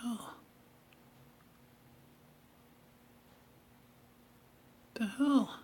hell? The hell?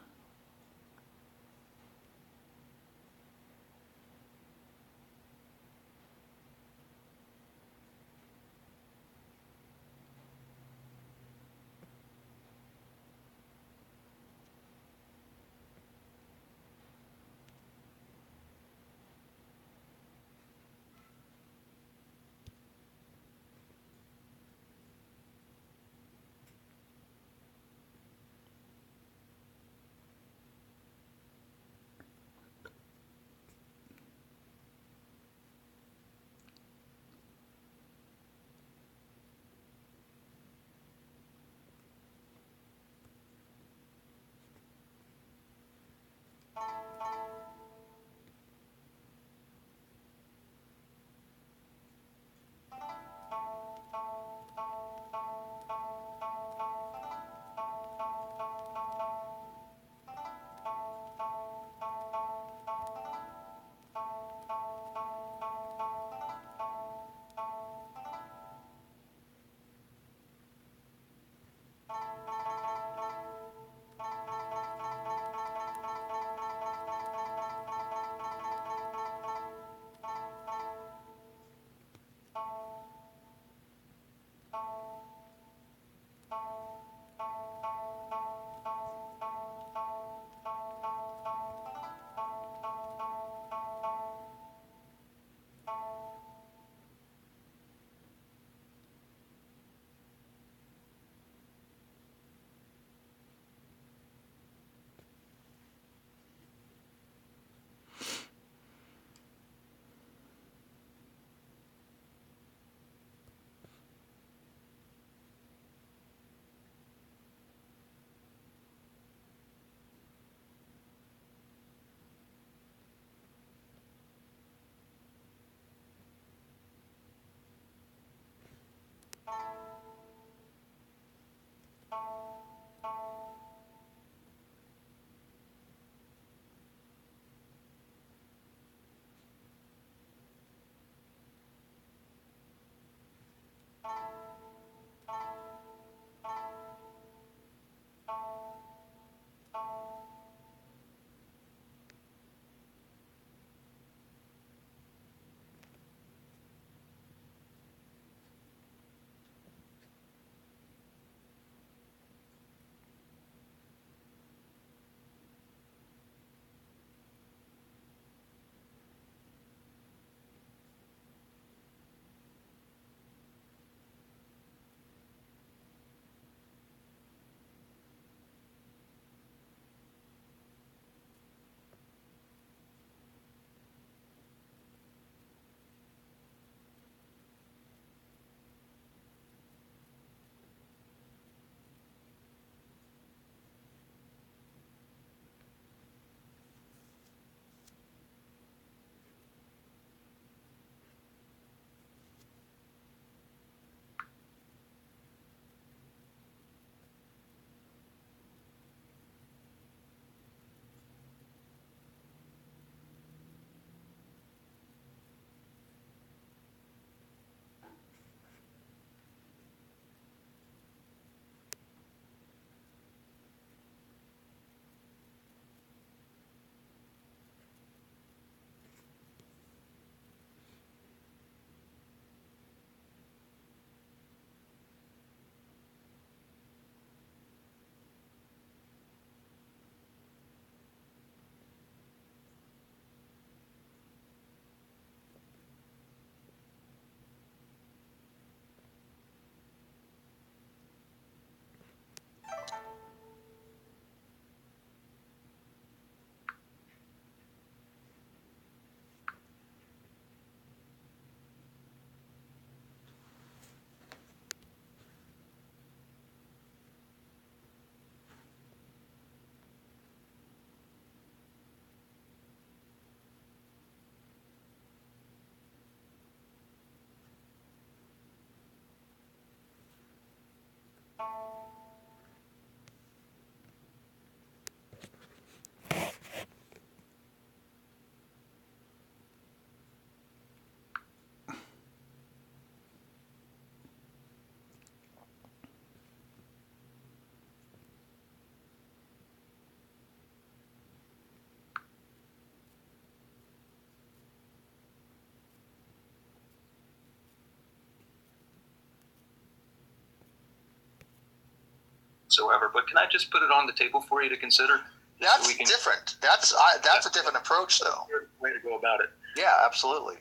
whatsoever. But can I just put it on the table for you to consider? That's different. That's a different approach, though. Way to go about it. Yeah, absolutely.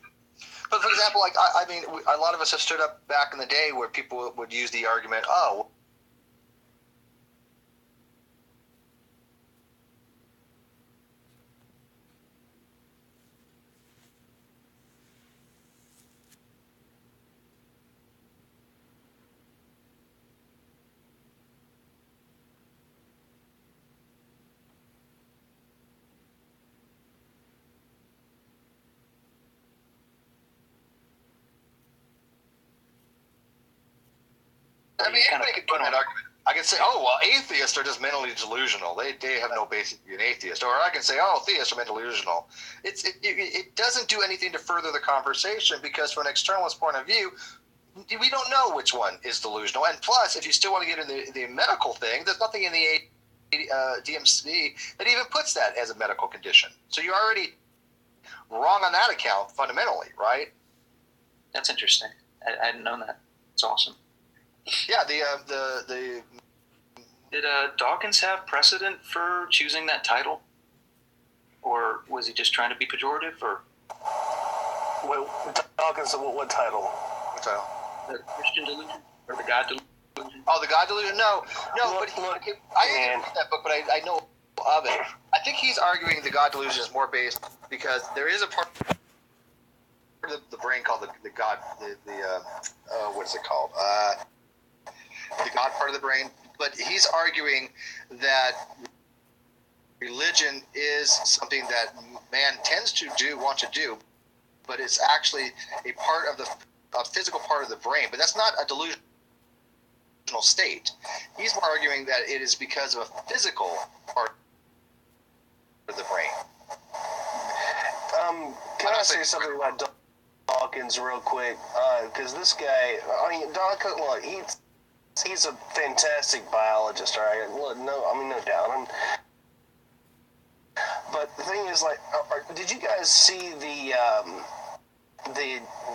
But for example, like I mean, a lot of us have stood up back in the day where people would use the argument, "Oh, I mean, anybody could put that argument. I can say, oh, well, atheists are just mentally delusional. They have no basis to be an atheist. Or I can say, oh, theists are mentally delusional. It doesn't do anything to further the conversation because from an externalist point of view, we don't know which one is delusional. And plus, if you still want to get into the medical thing, there's nothing in the DMC that even puts that as a medical condition. So you're already wrong on that account fundamentally, right? That's interesting. I hadn't known that. It's awesome. Yeah, Did Dawkins have precedent for choosing that title, or was he just trying to be pejorative? Or Dawkins, what title? What title? The Christian delusion or the God delusion? Oh, the God delusion. No. But I didn't read that book, but I know of it. I think he's arguing the God delusion is more based because there is a part of the brain called the God, what is it called? The God part of the brain. But he's arguing that religion is something that man tends to want to do, but it's actually a physical part of the brain. But that's not a delusional state. He's more arguing that it is because of a physical part of the brain. Can I say something about Dawkins real quick? Because this guy, Dawkins, look, he's a fantastic biologist, all right? No doubt. But the thing is, like, did you guys see the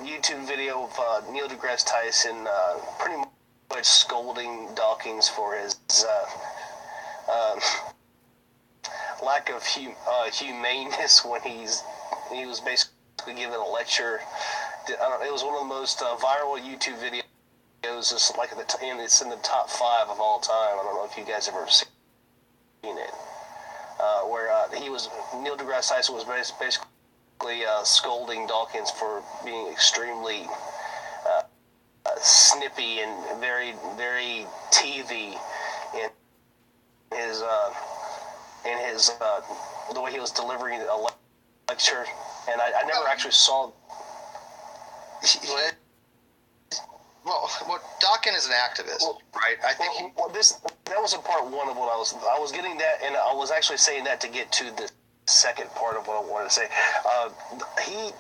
YouTube video of Neil deGrasse Tyson pretty much scolding Dawkins for his lack of humaneness when he was basically giving a lecture? It was one of the most viral YouTube videos. It's like it's in the top 5 of all time. I don't know if you guys ever seen it, where Neil deGrasse Tyson was basically scolding Dawkins for being extremely snippy and very, very TV in his the way he was delivering a lecture. And I never actually saw. Well, Dawkins is an activist, right? I think that was a part 1 of what I was getting that, and I was actually saying that to get to the second part of what I wanted to say. He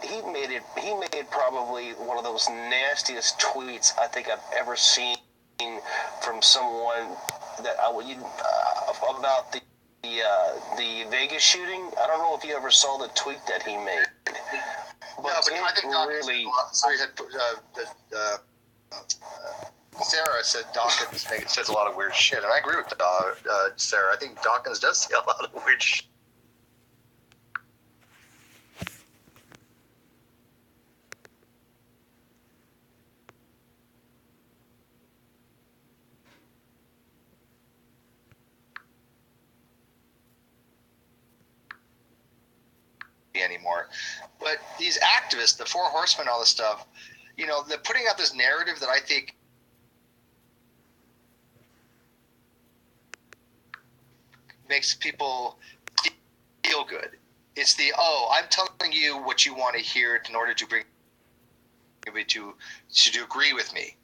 made probably one of those nastiest tweets I think I've ever seen from someone that about the Vegas shooting. I don't know if you ever saw the tweet that he made. But I think Dawkins really. So he had Sarah said Dawkins says a lot of weird shit, and I agree with Sarah. I think Dawkins does say a lot of weird shit. Anymore, but these activists, the Four Horsemen, all this stuff, they're putting out this narrative that I think makes people feel good. It's I'm telling you what you want to hear in order to bring you to agree with me.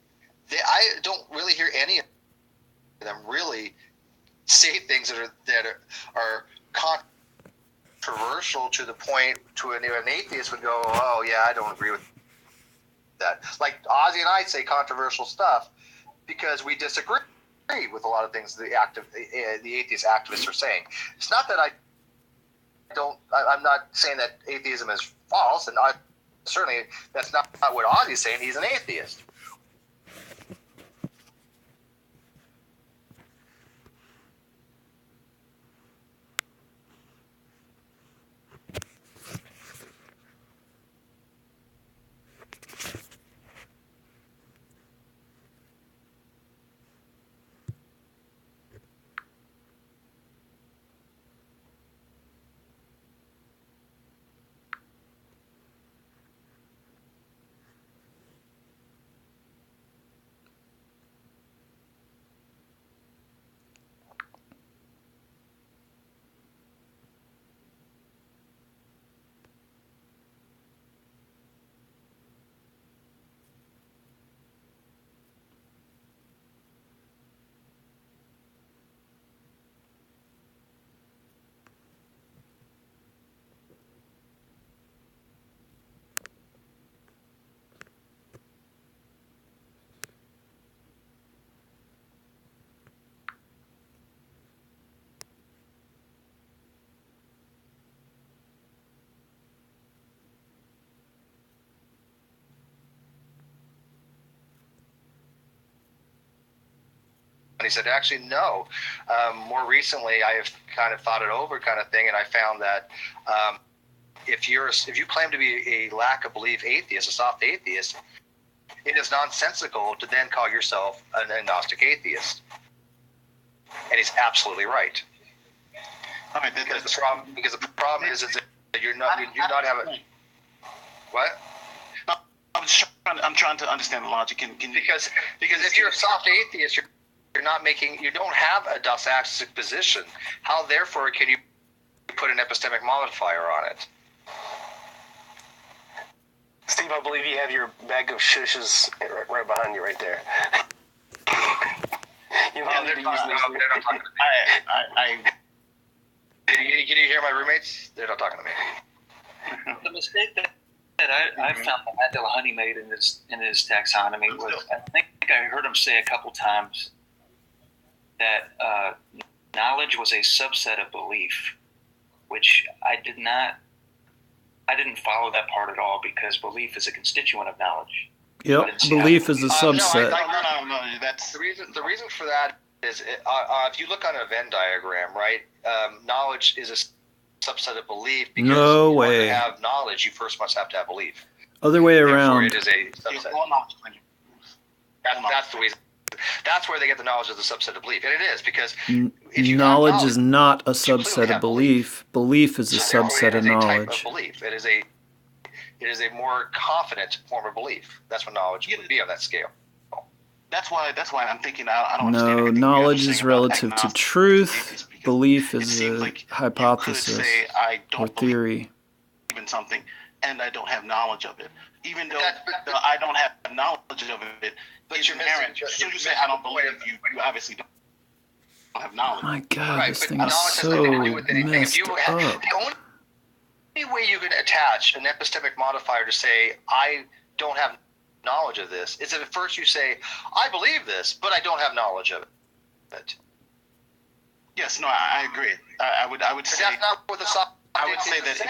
I don't really hear any of them really say things that are controversial to the point to an atheist would go, oh yeah, I don't agree with that. Like Ozzy and I say controversial stuff because we disagree with a lot of things the atheist activists are saying. It's not that I'm not saying that atheism is false, and certainly that's not what Ozzy's saying. He's an atheist. And he said, actually, no. More recently, I have kind of thought it over kind of thing, and I found that if you claim to be a lack of belief atheist, a soft atheist, it is nonsensical to then call yourself an agnostic atheist. And he's absolutely right. All right, because the problem is that you're not having what? I'm trying to understand the logic. Because if you're a soft atheist, you don't have a doxastic position. How therefore can you put an epistemic modifier on it? Steve, I believe you have your bag of shushes right behind you, right there. Can you hear my roommates? They're not talking to me. The mistake that I found that Delahunty made in his taxonomy was, I think I heard him say a couple times that knowledge was a subset of belief, which I didn't follow that part at all, because belief is a constituent of knowledge. Yep, belief is a subset. No, that's the reason for that is if you look on a Venn diagram, right? Knowledge is a subset of belief, because no in way. order to have knowledge, you first must have to have belief. Other way around. Therefore, it is a subset. That's the reason. That's where they get the knowledge of the subset of belief, and it is because if you knowledge is not a subset of belief. Belief is a subset of knowledge. Type of belief. It is a more confident form of belief. That's what knowledge would be on that scale. That's why I'm thinking I don't understand. No, knowledge is relative to truth. Belief is a like hypothesis I don't or theory. Believe in something, and I don't have knowledge of it. Even though I don't have knowledge of it, but you're inherent. As soon as you say I don't believe you obviously don't have knowledge. My God, this thing is so messed up. The only way you can attach an epistemic modifier to say I don't have knowledge of this is that at first you say I believe this, but I don't have knowledge of it. Yes, no, I agree. I would say that's not what the soft. I would say that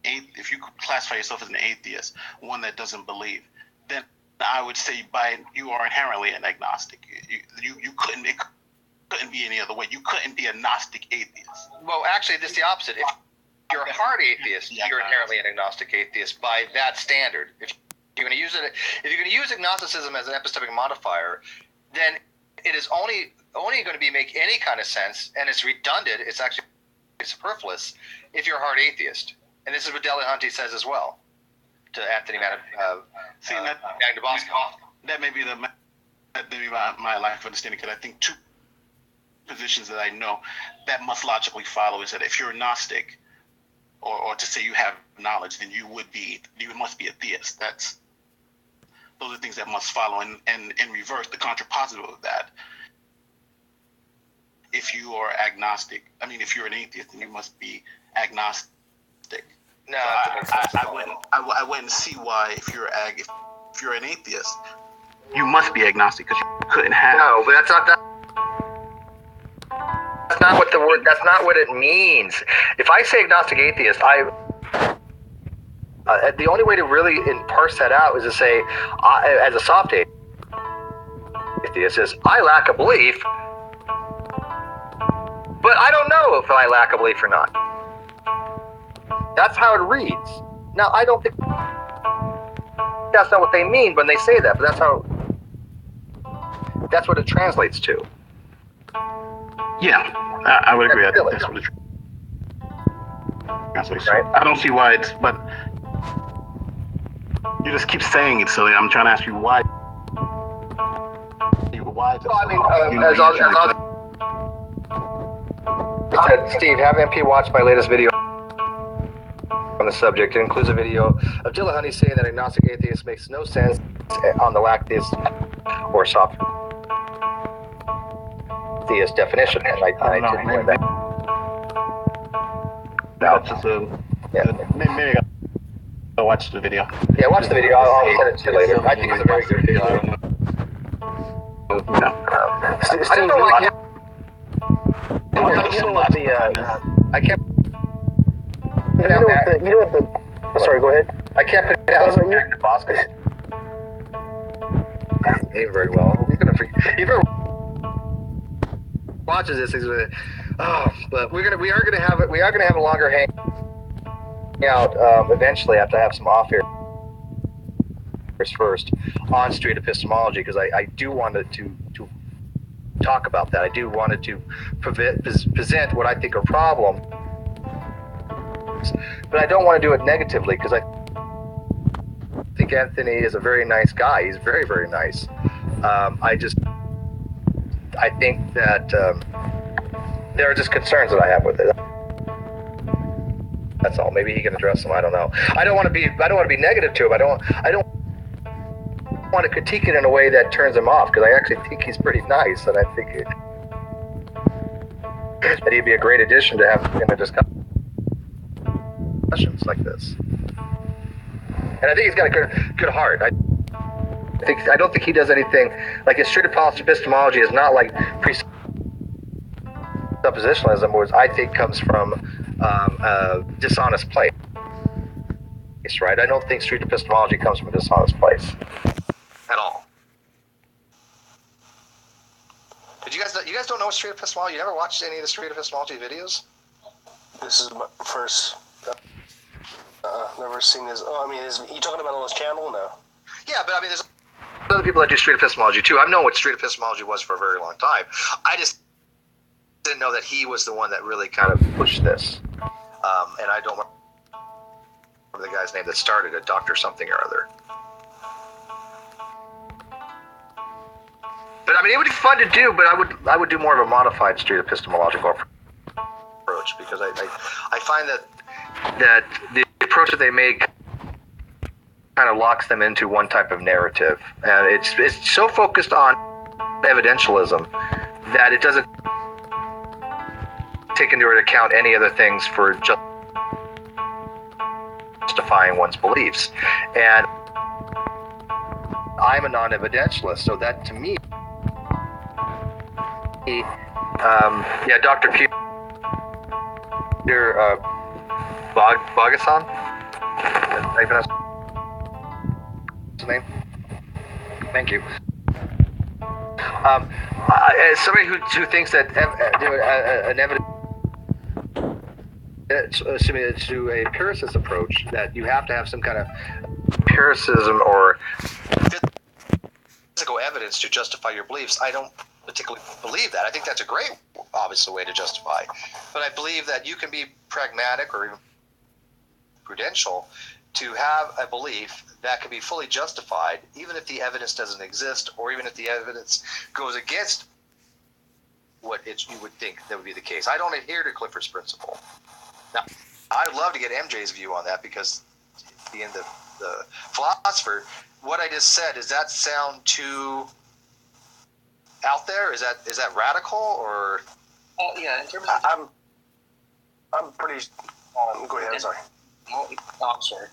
if you classify yourself as an atheist, one that doesn't believe, then I would say you are inherently an agnostic. You couldn't be any other way. You couldn't be a Gnostic atheist. Well, actually, this is the opposite. If you're a hard atheist, you're inherently an agnostic atheist by that standard. If you're going to use agnosticism as an epistemic modifier, then it is only going to make any kind of sense, and it's redundant. It's actually superfluous if you're a hard atheist. And this is what Delahunty says as well to Anthony Magnabosco. That may be my lack of understanding, because I think two positions that I know that must logically follow is that if you're a Gnostic, or to say you have knowledge, then you must be a theist. those are things that must follow. And in reverse, the contrapositive of that, if you are agnostic, if you're an atheist, then you must be agnostic. No, I wouldn't see why if you're an atheist, you must be agnostic because you couldn't have. No, but that's not what the word. That's not what it means. If I say agnostic atheist, the only way to really parse that out is to say, as a soft atheist, is I lack a belief, but I don't know if I lack a belief or not. That's how it reads. Now, I don't think that's not what they mean when they say that, but that's what it translates to. Yeah, I would agree. That's what it translates to. Right. I don't see why but you just keep saying it, so I'm trying to ask you why. Why? Steve, have MP watch my latest video on the subject. It includes a video of Dillahunty saying that agnostic atheist makes no sense on the lack theist or soft theist definition, and I didn't know that. That's just maybe I gotta watch the video. Yeah, watch the video. I'll send it to you later. I think it's a very good video. I don't know why I kept. Sorry, go ahead. I kept it out Jack Bosco. He very well. He's gonna forget. He very watches this. He's gonna. But we are gonna have a longer hangout eventually. After I have some off here first on street epistemology, because I do want to talk about that. I do wanted to present what I think are problems, but I don't want to do it negatively, because I think Anthony is a very nice guy. He's very, very nice. I think that there are just concerns that I have with it. That's all. Maybe he can address them. I don't know. I don't want to be negative to him. I don't want to critique it in a way that turns him off, because I actually think he's pretty nice, and I think that he'd be a great addition to have in a discussions like this. And I think he's got a good heart. I don't think he does anything like his street epistemology is not like presuppositionalism, which I think comes from a dishonest place. Right? I don't think street epistemology comes from a dishonest place at all. Did you guys don't know street epistemology? You never watched any of the street epistemology videos? This is my first. Never seen this. Oh, is you talking about on his channel? No. Yeah, but there's other people that do street epistemology too. I've known what street epistemology was for a very long time. I just didn't know that he was the one that really kind of pushed this. And I don't remember the guy's name that started it, Dr. something or other. But it would be fun to do, but I would do more of a modified street epistemological approach, because I find that the approach that they make kind of locks them into one type of narrative, and it's so focused on evidentialism that it doesn't take into account any other things for justifying one's beliefs. And I'm a non-evidentialist, so that to me, Dr. Peter Bogason, his name. Thank you. As somebody who thinks that an evidence to a empiricist approach, that you have to have some kind of empiricism or physical evidence to justify your beliefs, I don't particularly believe that. I think that's a great, obviously, way to justify. But I believe that you can be pragmatic or even prudential to have a belief that can be fully justified, even if the evidence doesn't exist, or even if the evidence goes against what you would think that would be the case. I don't adhere to Clifford's principle. Now, I'd love to get MJ's view on that, because being the philosopher, what I just said, does that sound too out there? Is that radical or? Yeah, in terms of I'm pretty. Go ahead. I'm sorry. I'm sorry.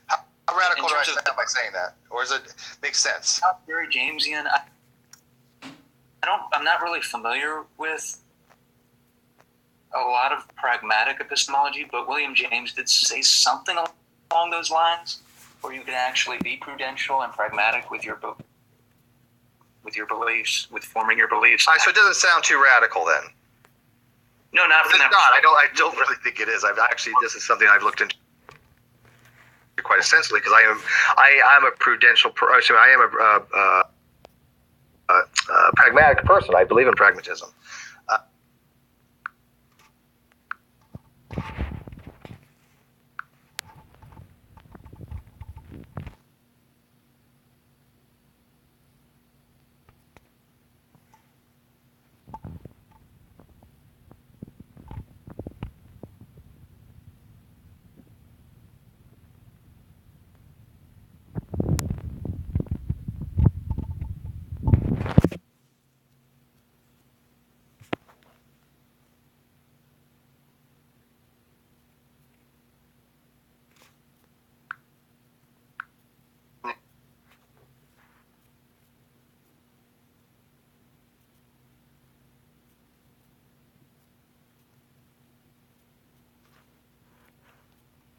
How radical do I sound by saying that, or does it make sense? Very Jamesian. I'm not really familiar with a lot of pragmatic epistemology, but William James did say something along those lines, where you can actually be prudential and pragmatic with your beliefs, with forming your beliefs. All right, so it doesn't sound too radical then. No, not from that. I don't really think it is. This is something I've looked into quite extensively because I am a prudential person. I am a pragmatic person. I believe in pragmatism.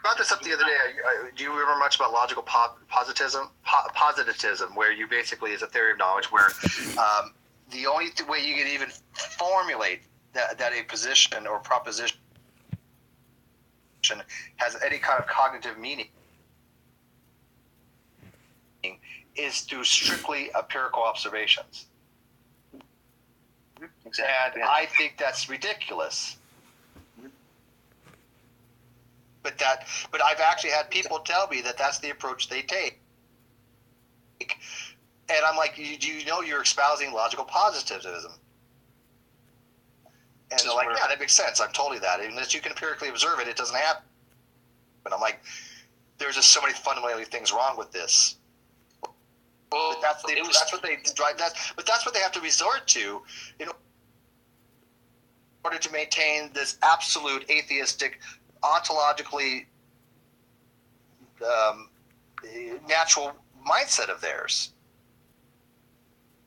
Brought this up the other day. Do you remember much about logical positivism, where you basically is a theory of knowledge where the only way you can even formulate that a position or proposition has any kind of cognitive meaning is through strictly empirical observations. Exactly. And I think that's ridiculous. But I've actually had people tell me that that's the approach they take. And I'm like, do you know you're espousing logical positivism? And they're like, yeah, that makes sense. I'm totally that. Unless you can empirically observe it, it doesn't happen. But I'm like, there's just so many fundamentally things wrong with this. Well, but that's what they drive. But that's what they have to resort to in order to maintain this absolute atheistic, ontologically natural mindset of theirs.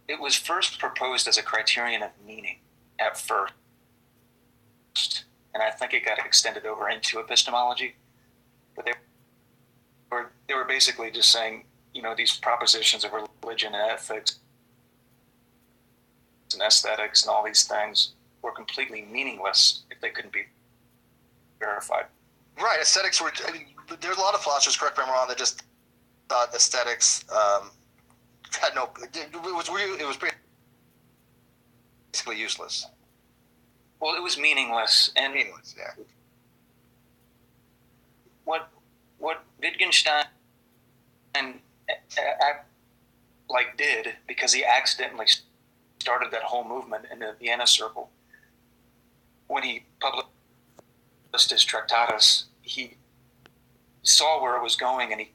It was first proposed as a criterion of meaning at first, and I think it got extended over into epistemology. But they were basically just saying, these propositions of religion and ethics and aesthetics and all these things were completely meaningless if they couldn't be verified. Right, aesthetics were. There's a lot of philosophers, correct me if I'm wrong, that just thought aesthetics had no. It was basically useless. Well, it was meaningless, and meaningless. Yeah. What Wittgenstein did, because he accidentally started that whole movement in the Vienna Circle when he published his Tractatus, he saw where it was going, and he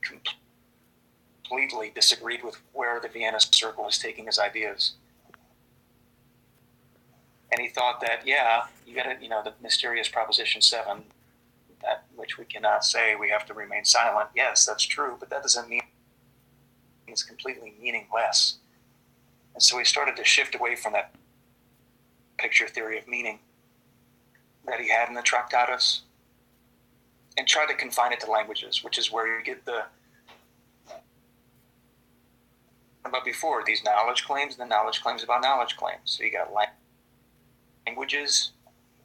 completely disagreed with where the Vienna Circle was taking his ideas. And he thought that, you got to, the mysterious Proposition 7, that which we cannot say, we have to remain silent. Yes, that's true, but that doesn't mean it's completely meaningless. And so he started to shift away from that picture theory of meaning that he had in the Tractatus and tried to confine it to languages, which is where you get but before, these knowledge claims and the knowledge claims about knowledge claims. So you got languages,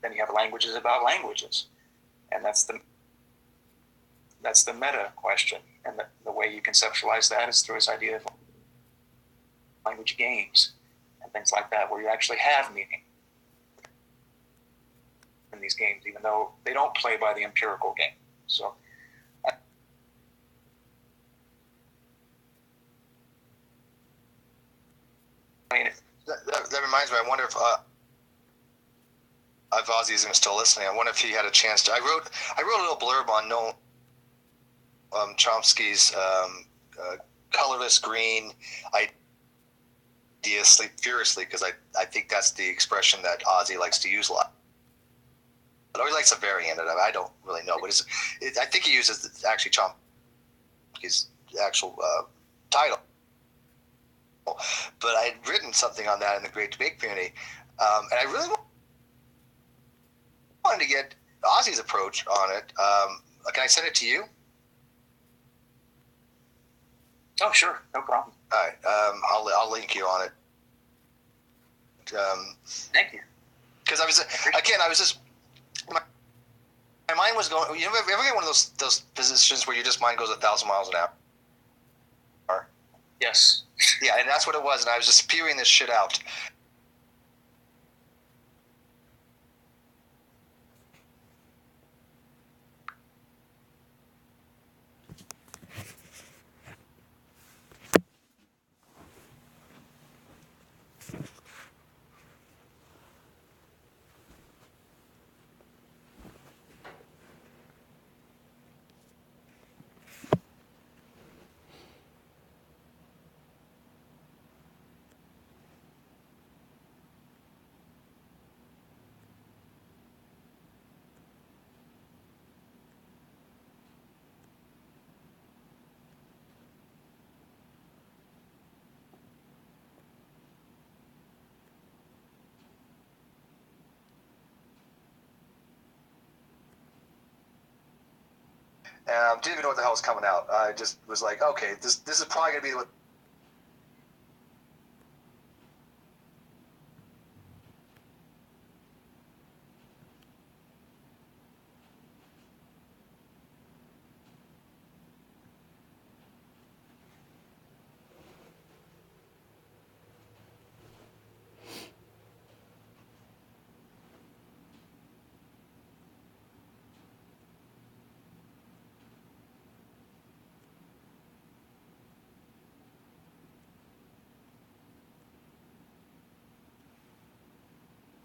then you have languages about languages. And that's the meta question. And the way you conceptualize that is through this idea of language games and things like that, where you actually have meaning in these games, even though they don't play by the empirical game. So that reminds me, I wonder if Ozzy's still listening. I wonder if he had a chance to. I wrote a little blurb on Noam Chomsky's colorless green idea sleep furiously, because I think that's the expression that Ozzy likes to use a lot. But he likes a variant of it. I don't really know, but I think he uses actually Chomsky's actual title. But I had written something on that in the Great Debate community, and I really wanted to get Ozzy's approach on it. Can I send it to you? Oh, sure, no problem. All right, I'll link you on it. Thank you. Because I was just my mind was going. You ever get one of those positions where your just mind goes 1,000 miles an hour? Yes. Yeah, and that's what it was, and I was just spewing this shit out. Didn't even know what the hell was coming out. I just was like, okay, this is probably going to be what.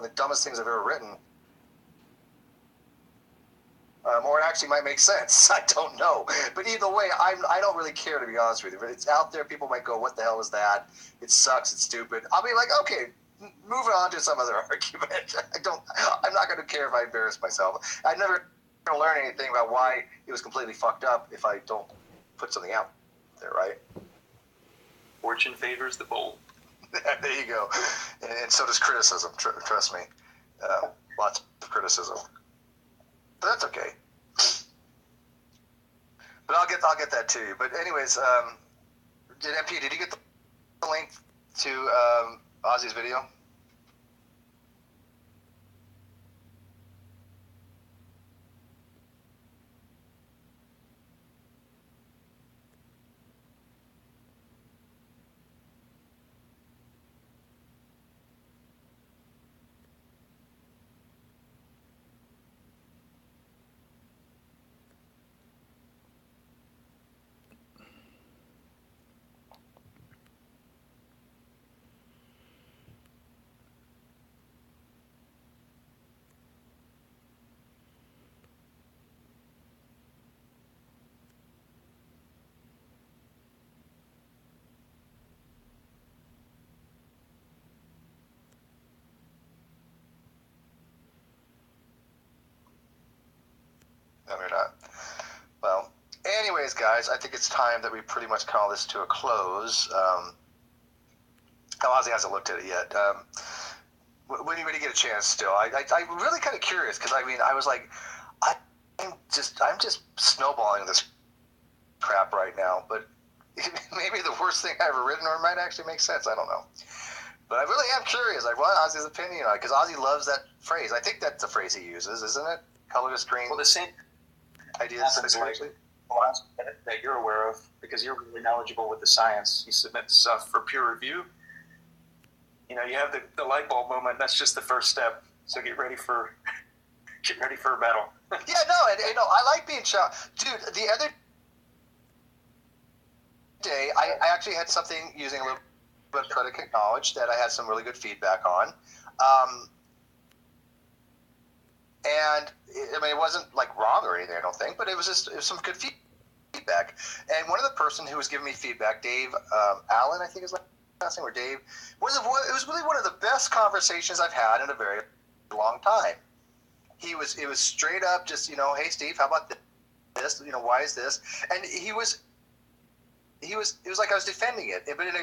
The dumbest things I've ever written. Or it actually might make sense. I don't know. But either way, I don't really care, to be honest with you. But it's out there. People might go, what the hell is that? It sucks. It's stupid. I'll be like, okay, moving on to some other argument. I'm not going to care if I embarrass myself. I'm never going to learn anything about why it was completely fucked up if I don't put something out there, right? Fortune favors the bold. There you go. And so does criticism. Trust me. Lots of criticism. But that's okay. But I'll get that to you. But anyways, MP, did you get the link to Ozzy's video? No, you're not. Well, anyways, guys, I think it's time that we pretty much call this to a close. Ozzy hasn't looked at it yet. When you get a chance, still, I'm really kind of curious because I was like, I'm just snowballing this crap right now, but maybe the worst thing I ever written, or it might actually make sense. I don't know. But I really am curious. I want Ozzy's opinion on it because Ozzy loves that phrase. I think that's the phrase he uses, isn't it? Colorless green. Well, the same ideas that you're aware of, because you're really knowledgeable with the science. You submit stuff for peer review. You have the light bulb moment. That's just the first step. So get ready for a battle. Yeah, no, I like being shocked, dude. The other day, I actually had something using a little bit of predicate knowledge that I had some really good feedback on. And it wasn't like wrong or anything, I don't think, but it was some good feedback. feedback. And one of the person who was giving me feedback, Dave Allen, I think his last name, or Dave, it was really one of the best conversations I've had in a very long time. It was straight up, just, hey Steve, how about this? Why is this? And it was like I was defending it, but in a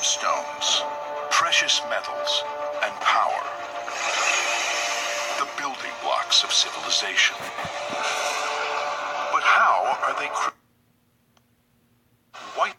gemstones, precious metals, and power. The building blocks of civilization. But how are they white?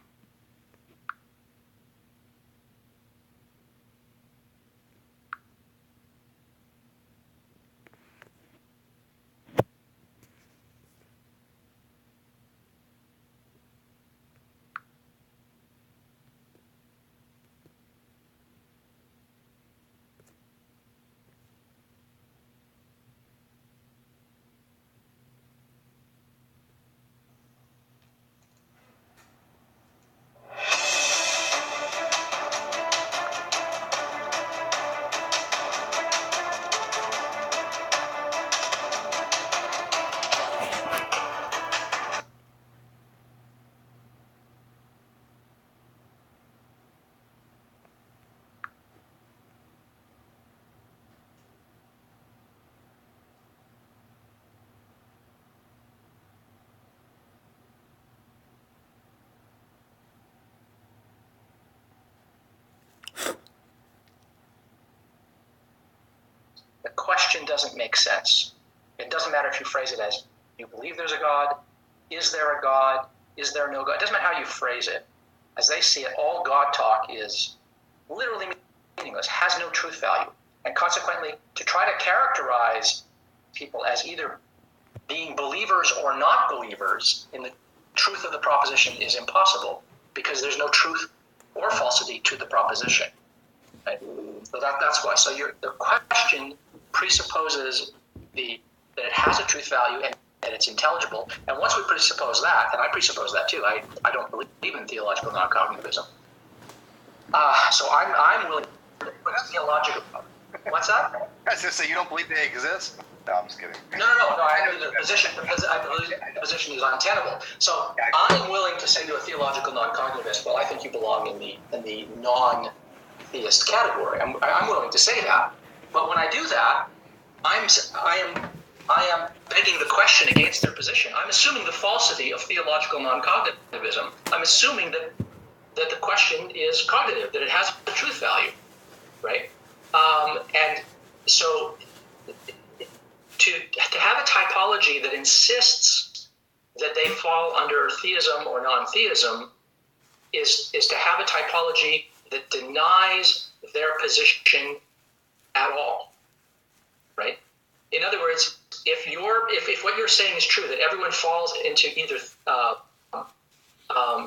The question doesn't make sense. It doesn't matter if you phrase it as, you believe there's a God, is there a God, is there no God? It doesn't matter how you phrase it. As they see it, all God talk is literally meaningless, has no truth value. And consequently, to try to characterize people as either being believers or not believers in the truth of the proposition is impossible, because there's no truth or falsity to the proposition. Right? So that's why. So the question presupposes that it has a truth value and it's intelligible. And once we presuppose that, and I presuppose that too, I don't believe in theological non-cognitivism. So I'm willing to put theological. What's that? I was just say you don't believe they exist. No, I'm just kidding. No. I know the position, because I believe the position is untenable. So I'm willing to say to a theological non-cognitivist, well, I think you belong in the non-theist category. I'm willing to say that. But when I do that, I am begging the question against their position. I'm assuming the falsity of theological non-cognitivism. I'm assuming that the question is cognitive, that it has a truth value, right? And so to have a typology that insists that they fall under theism or non-theism is to have a typology that denies their position at all, right? In other words, if what you're saying is true, that everyone falls into either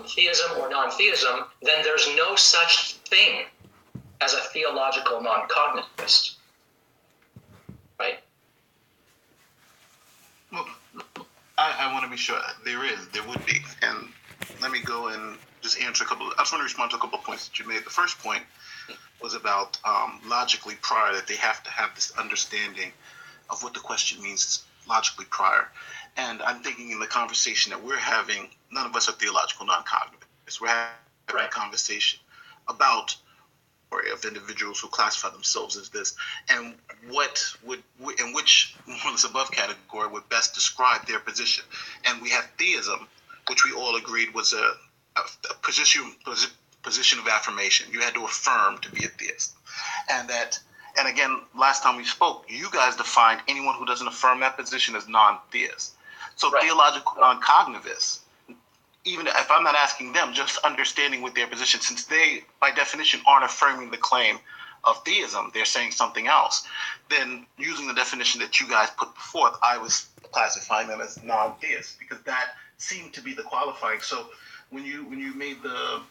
theism or non-theism, then there's no such thing as a theological non-cognitivist, right? Well, I want to be sure there would be. And let me go and just answer a couple. I just want to respond to a couple of points that you made. The first point was about logically prior, that they have to have this understanding of what the question means logically prior. And I'm thinking in the conversation that we're having, none of us are theological non-cognitivists. We're having a conversation about of individuals who classify themselves as this, and which more or less above category would best describe their position. And we have theism, which we all agreed was a position of affirmation. You had to affirm to be a theist. And again, last time we spoke, you guys defined anyone who doesn't affirm that position as non-theist. So theological non-cognitivists, even if I'm not asking them, just understanding what their position, since they, by definition, aren't affirming the claim of theism, they're saying something else, then using the definition that you guys put forth, I was classifying them as non-theist, because that seemed to be the qualifying. So when you made the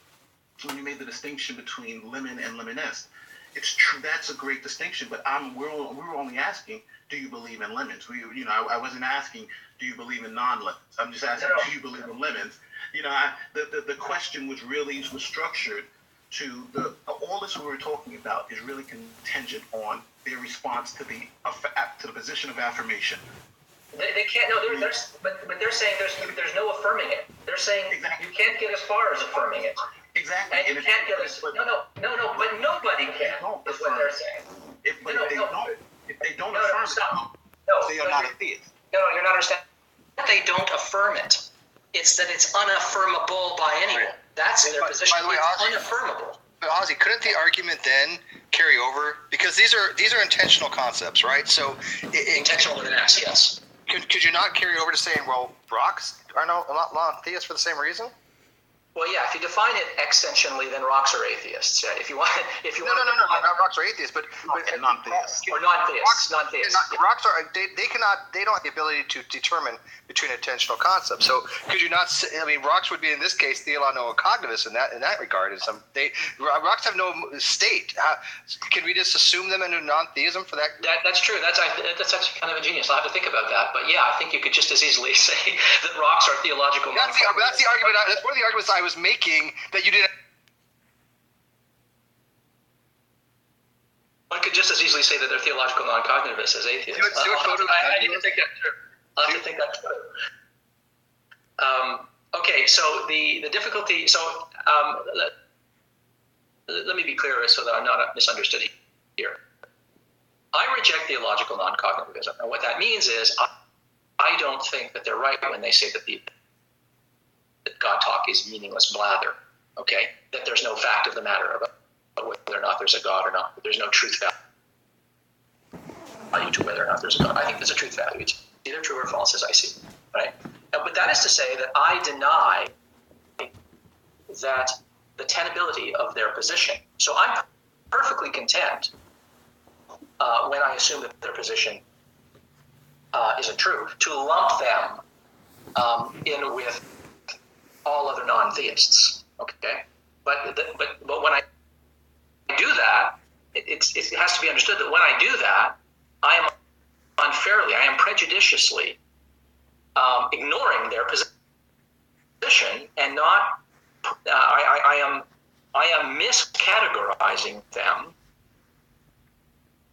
distinction between lemon and lemonist, it's true, that's a great distinction, but we were only asking, do you believe in lemons? I wasn't asking, do you believe in non-lemons? I'm just asking, do you believe in lemons? The question was structured to all this we were talking about is really contingent on their response to the position of affirmation. They can't. No, but they're saying there's no affirming it. They're saying you can't get as far as affirming it. Exactly. And you can't get as no. But nobody can. Is what they're saying. If they don't affirm it, they are not a theist. No, you're not understanding. They don't affirm it. It's that it's unaffirmable by anyone. That's their position. By the way, it's unaffirmable. Ozzy, couldn't the argument then carry over? Because these are intentional concepts, right? So Intentional with an S, yes. Could you not carry over to saying, well, rocks are not non-theists for the same reason? Well, yeah. If you define it extensionally, then rocks are atheists. Yeah. If you want, not rocks are atheists, but non-theists. Or non-theists. Rocks are they don't have the ability to determine between intentional concepts. So could you not? I mean, rocks would be in this case theologno-cognitivist in that regard. Rocks have no state. Can we just assume them into non-theism for that? That's true. That's actually kind of ingenious. I'll have to think about that. But yeah, I think you could just as easily say that rocks are theological. That's the argument. That's one of the arguments I was making that you didn't. One could just as easily say that they're theological non-cognitivists as atheists. I need to take that through. I'll have to think that through. Okay, so the difficulty. So let me be clear so that I'm not misunderstood here. I reject theological non-cognitivism, and what that means is I don't think that they're right when they say that that God talk is meaningless blather. Okay, that there's no fact of the matter about whether or not there's a God or not. There's no truth value to whether or not there's a God. I think there's a truth value. It's either true or false, as I see. Right? But that is to say that I deny that the tenability of their position. So I'm perfectly content when I assume that their position isn't true to lump them in with all other non-theists. Okay, but when I do that, it has to be understood that when I do that, I am unfairly, I am prejudiciously ignoring their position and not. I am miscategorizing them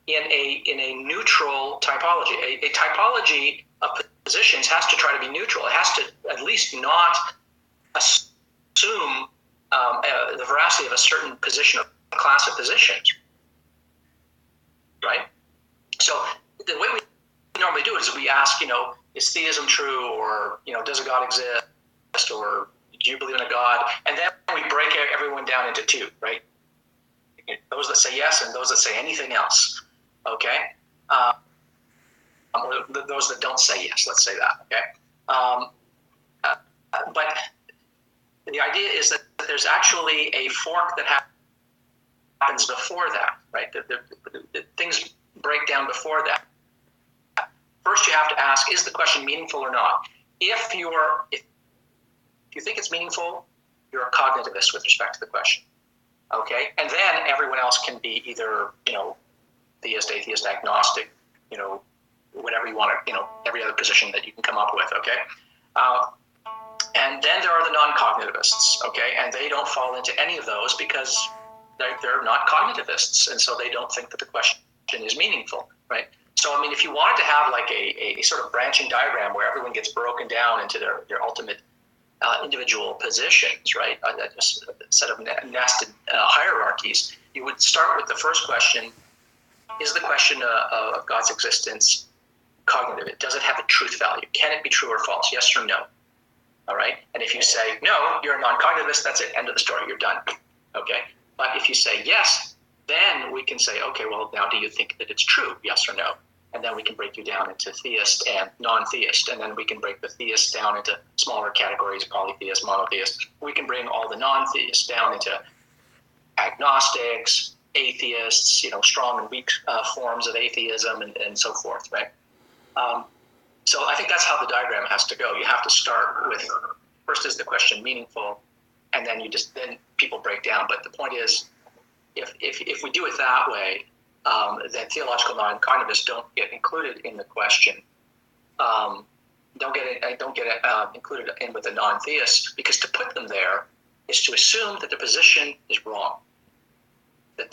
in a neutral typology. A typology of positions has to try to be neutral. It has to at least not assume the veracity of a certain position or class of positions, right? So the way we normally do it is we ask, is theism true, or does a God exist, or do you believe in a God? And then we break everyone down into two, right? Those that say yes and those that say anything else, okay? Or those that don't say yes, let's say that, okay? But the idea is that there's actually a fork that happens before that, right? The things break down before that. First, you have to ask, is the question meaningful or not? If you think it's meaningful, you're a cognitivist with respect to the question, okay? And then everyone else can be either, theist, atheist, agnostic, whatever you want to, every other position that you can come up with, okay? And then there are the non-cognitivists, okay? And they don't fall into any of those because they're not cognitivists, and so they don't think that the question is meaningful, right? So, if you wanted to have like a sort of branching diagram where everyone gets broken down into their ultimate individual positions, right? A set of nested hierarchies, you would start with the first question: is the question of God's existence cognitive? Does it have a truth value? Can it be true or false? Yes or no? All right. And if you say no, you're a non-cognitivist. That's it. End of the story. You're done. Okay. But if you say yes, then we can say, okay, well, now do you think that it's true? Yes or no? And then we can break you down into theist and non-theist. And then we can break the theists down into smaller categories: polytheist, monotheist. We can bring all the non-theists down into agnostics, atheists, strong and weak forms of atheism, and so forth, right? So I think that's how the diagram has to go. You have to start with, first, is the question meaningful, and then then people break down. But the point is, if we do it that way, then theological non-cognitivists don't get included in the question. Don't get included in with the non-theists, because to put them there is to assume that the position is wrong.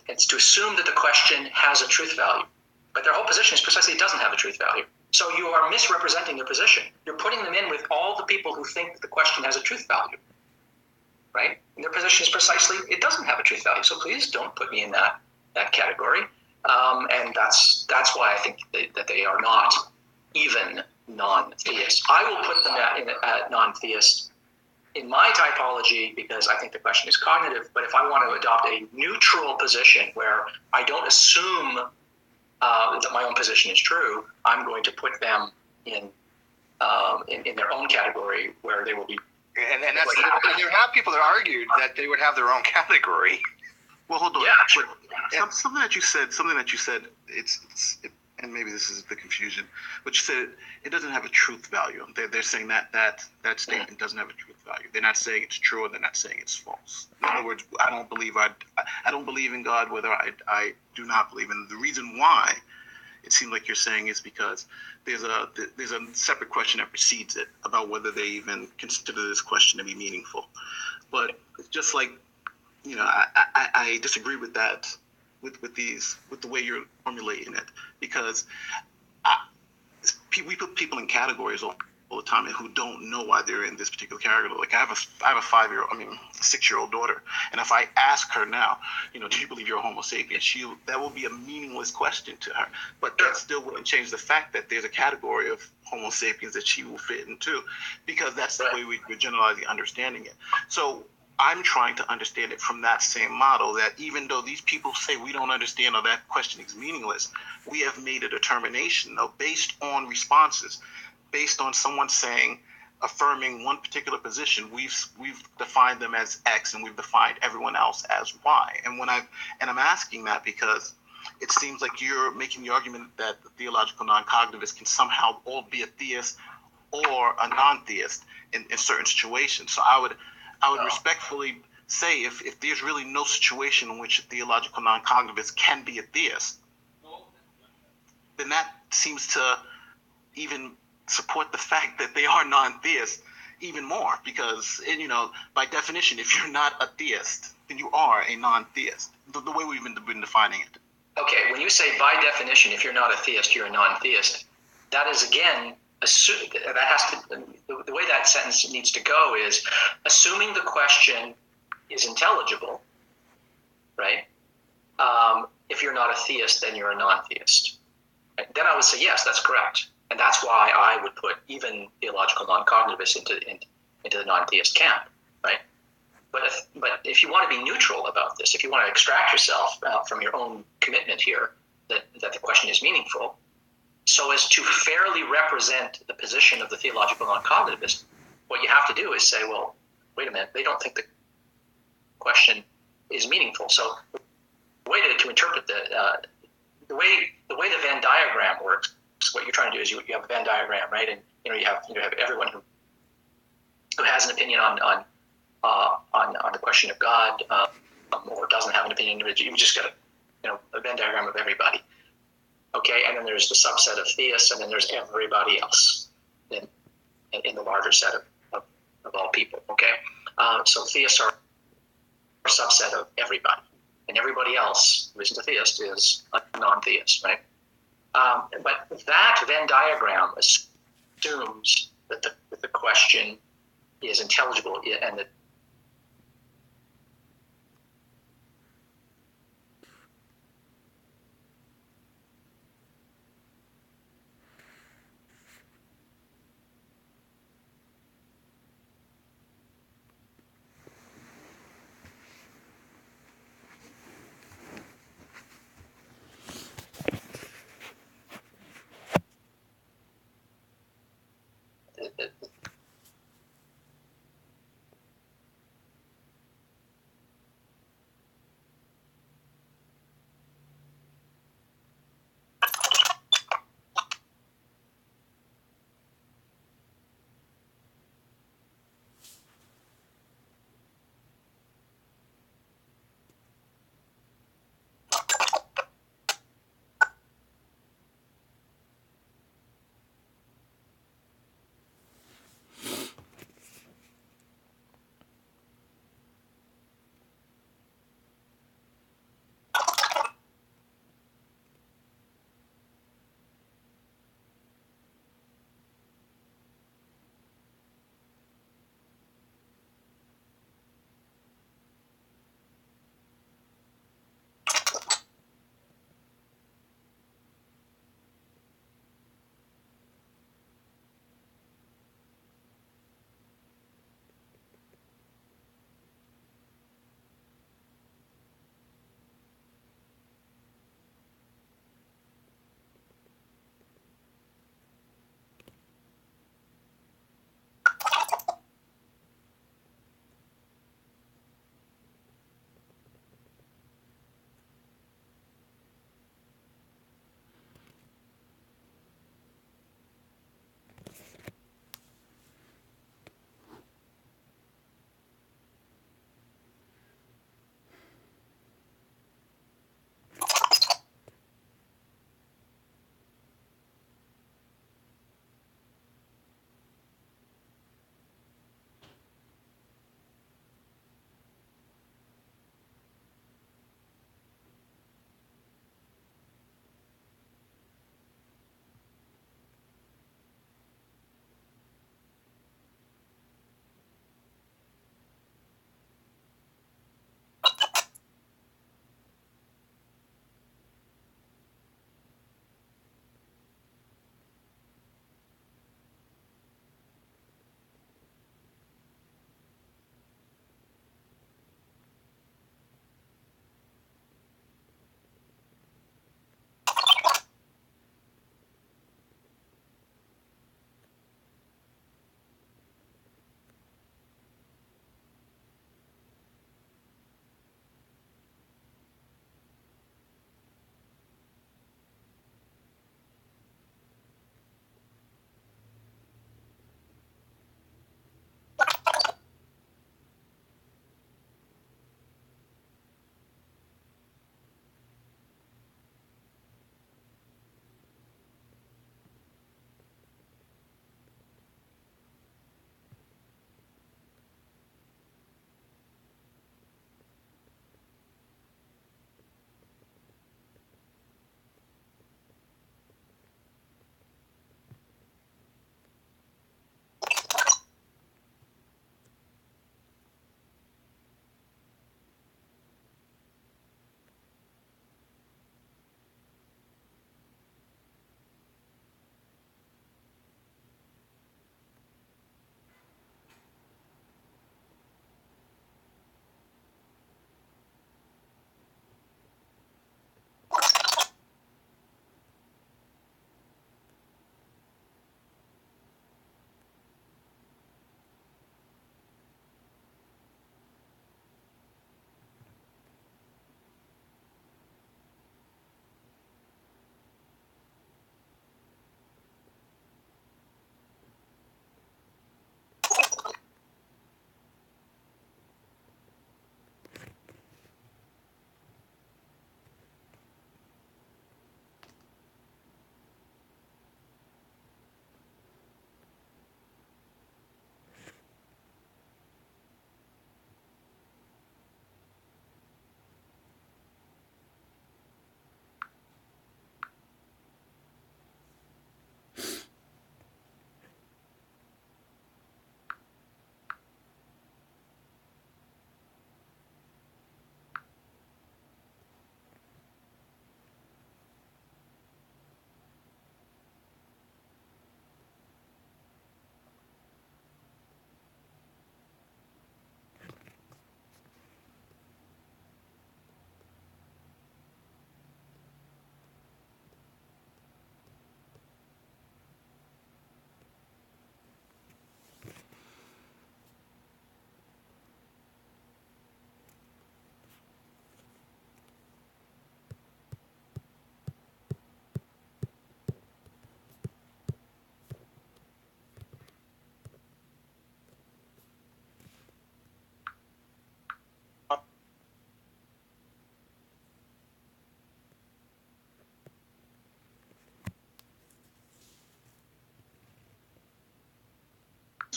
It's to assume that the question has a truth value, but their whole position is precisely it doesn't have a truth value. So you are misrepresenting their position. You're putting them in with all the people who think that the question has a truth value, right? And their position is precisely it doesn't have a truth value. So please don't put me in that category. And that's why I think that they are not even non-theists. I will put them in non-theist in my typology, because I think the question is cognitive, but if I want to adopt a neutral position where I don't assume that my own position is true, I'm going to put them in their own category where they will be. And there have people that argued that they would have their own category. Well, hold on. Yeah, but something that you said, and maybe this is the confusion, but you said it doesn't have a truth value. They're saying that statement doesn't have a truth value. They're not saying it's true, and they're not saying it's false. In other words, I don't believe in God, whether I do not believe. And the reason why it seems like you're saying is because there's a separate question that precedes it about whether they even consider this question to be meaningful. But just like, I disagree with that, with the way you're formulating it, because we put people in categories all the time and who don't know why they're in this particular category. Like I have a 6-year-old daughter, and if I ask her now, do you believe you're a Homo sapien? That will be a meaningless question to her, but that still wouldn't change the fact that there's a category of Homo sapiens that she will fit into, because that's the way we're generally understanding it. So I'm trying to understand it from that same model, that even though these people say we don't understand or that question is meaningless, we have made a determination, though, based on responses, based on someone affirming one particular position. We've defined them as X, and we've defined everyone else as Y. And I'm asking that because it seems like you're making the argument that the theological non-cognitivists can somehow all be a theist or a non-theist in certain situations. So I would respectfully say if there's really no situation in which a theological non-cognitivist can be a theist, then that seems to even support the fact that they are non-theists even more, because by definition, if you're not a theist, then you are a non-theist, the way we've been defining it. Okay, when you say by definition, if you're not a theist, you're a non-theist, that is again the way that sentence needs to go is assuming the question is intelligible, right? If you're not a theist, then you're a non-theist. Right? Then I would say yes, that's correct, and that's why I would put even theological non-cognitivists into the non-theist camp, right? But if you want to be neutral about this, if you want to extract yourself from your own commitment here that the question is meaningful, so as to fairly represent the position of the theological non-cognitivist, what you have to do is say, well, wait a minute, they don't think the question is meaningful. So the way to interpret the way the Venn diagram works, what you're trying to do is you have a Venn diagram, right? And you have everyone who has an opinion on the question of God, or doesn't have an opinion. You just got a Venn diagram of everybody. Okay, and then there's the subset of theists, and then there's everybody else in the larger set of all people. Okay, so theists are a subset of everybody, and everybody else who isn't a theist is a non-theist, right? But that Venn diagram assumes that the question is intelligible and that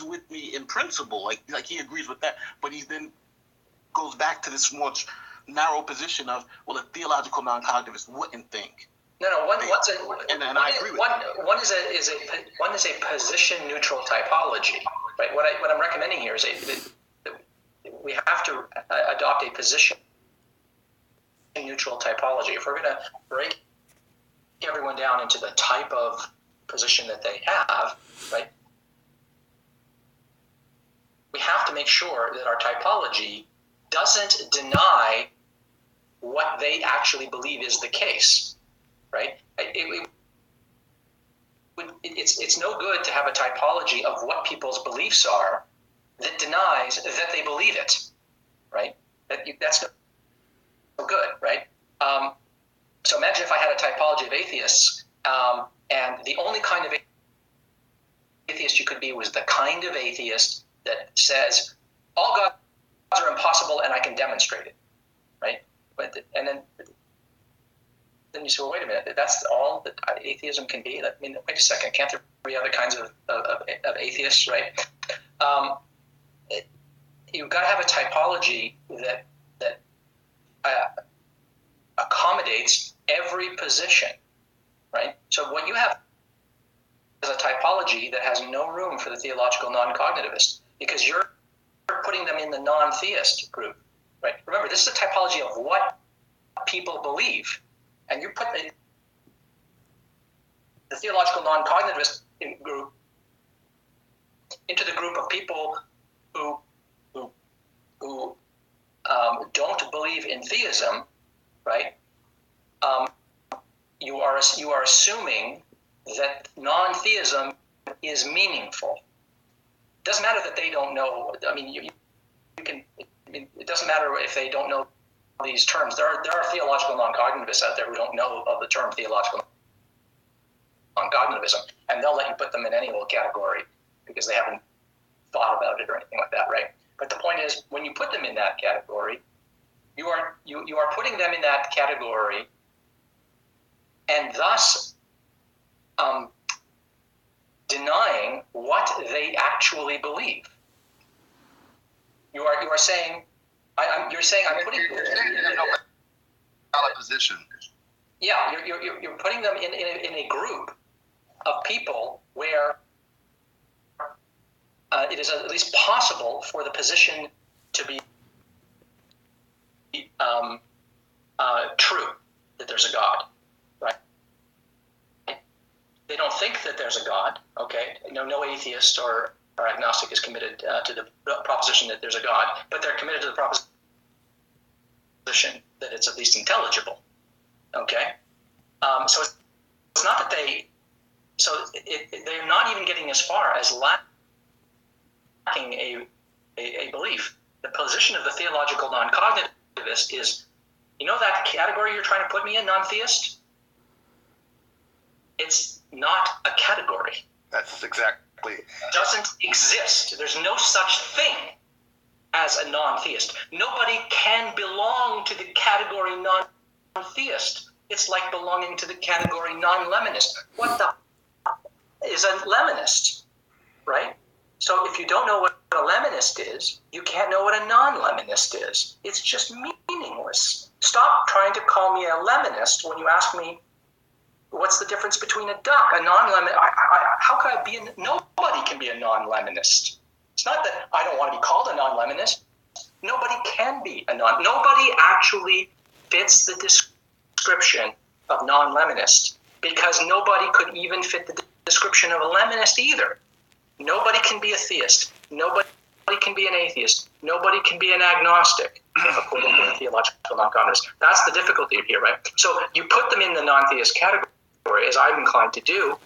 agrees with me in principle, like he agrees with that, but he then goes back to this more narrow position of, well, a theological non-cognitivist wouldn't think. No, I agree with one is a position neutral typology, right? What I'm recommending here is we have to adopt a position neutral typology. If we're going to break everyone down into the type of position that they have, right? We have to make sure that our typology doesn't deny what they actually believe is the case, right? It's no good to have a typology of what people's beliefs are that denies that they believe it, right? That's no good, right? So imagine if I had a typology of atheists, and the only kind of atheist you could be was the kind of atheist that says all gods are impossible and I can demonstrate it, right? And then you say, well, wait a minute, that's all that atheism can be? I mean, wait a second, can't there be other kinds of atheists, right? You've got to have a typology that accommodates every position, right? So what you have is a typology that has no room for the theological non-cognitivist, because you're putting them in the non-theist group, right? Remember, this is a typology of what people believe, and you put the theological non-cognitivist group into the group of people who don't believe in theism, right? You are assuming that non-theism is meaningful. It doesn't matter that they don't know. I mean, you can. I mean, it doesn't matter if they don't know these terms. There are theological non-cognitivists out there who don't know of the term theological non-cognitivism, and they'll let you put them in any little category because they haven't thought about it or anything like that, right? But the point is, when you put them in that category, you are putting them in that category, and thus denying what they actually believe. You are saying, I'm putting valid position. Yeah, you're putting them in a group of people where it is at least possible for the position to be true, that there's a God, right? They don't think that there's a God, okay? No atheist or agnostic is committed to the proposition that there's a God, but they're committed to the proposition that it's at least intelligible, okay? So it's not that they're not even getting as far as lacking a belief. The position of the theological non-cognitivist is, that category you're trying to put me in, non-theist? It's not a category. That's exactly. It doesn't exist. There's no such thing as a non-theist. Nobody can belong to the category non-theist. It's like belonging to the category non-Leninist. What the is a Leninist, right? So if you don't know what a Leninist is, you can't know what a non-Leninist is. It's just meaningless. Stop trying to call me a Leninist when you ask me what's the difference between a duck, a non-Leninist. How could I be? Nobody can be a non-Leninist. It's not that I don't want to be called a non-Leninist. Nobody can be a non. Nobody actually fits the description of non-Leninist, because nobody could even fit the description of a Leninist either. Nobody can be a theist. Nobody can be an atheist. Nobody can be an agnostic, according to the theological non-cognitivist. That's the difficulty here, right? So you put them in the non-theist category, as I'm inclined to do,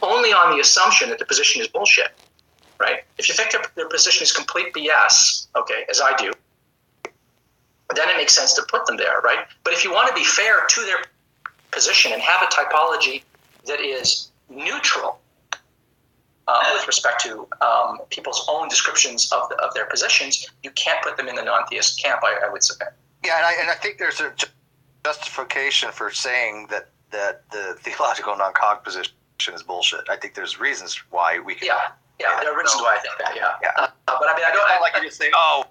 only on the assumption that the position is bullshit, right? If you think their position is complete BS, okay, as I do, then it makes sense to put them there, right? But if you want to be fair to their position and have a typology that is neutral with respect to people's own descriptions of their positions, you can't put them in the non-theist camp, I would submit. Yeah, and I think there's a justification for saying that the theological non-cog position is bullshit. I think there's reasons why we can. Yeah, Yeah, there are reasons why I think that. Yeah. But I mean, I don't like you just say, oh,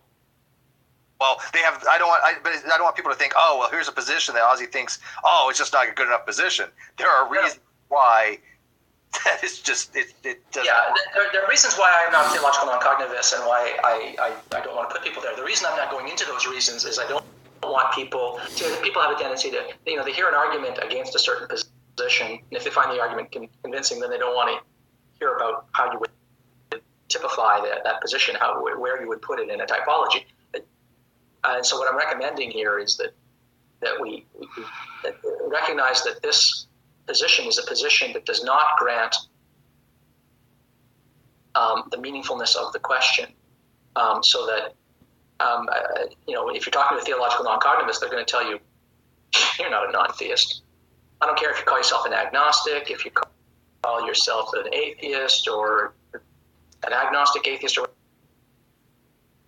well, they have. I don't want people to think, oh, well, here's a position that Ozzy thinks, oh, it's just not a good enough position. There are reasons why. That is just it doesn't. Yeah, there are reasons why I'm not a theological non-cognitivist and why I don't want to put people there. The reason I'm not going into those reasons is I don't want people to. People have a tendency to, they hear an argument against a certain position, and if they find the argument convincing, then they don't want to hear about how you would typify that position, where you would put it in a typology. And so what I'm recommending here is that we recognize that this position is a position that does not grant the meaningfulness of the question, so that if you're talking to a theological non-cognitivist, they're going to tell you you're not a non-theist. I don't care if you call yourself an agnostic, if you call yourself an atheist or an agnostic atheist or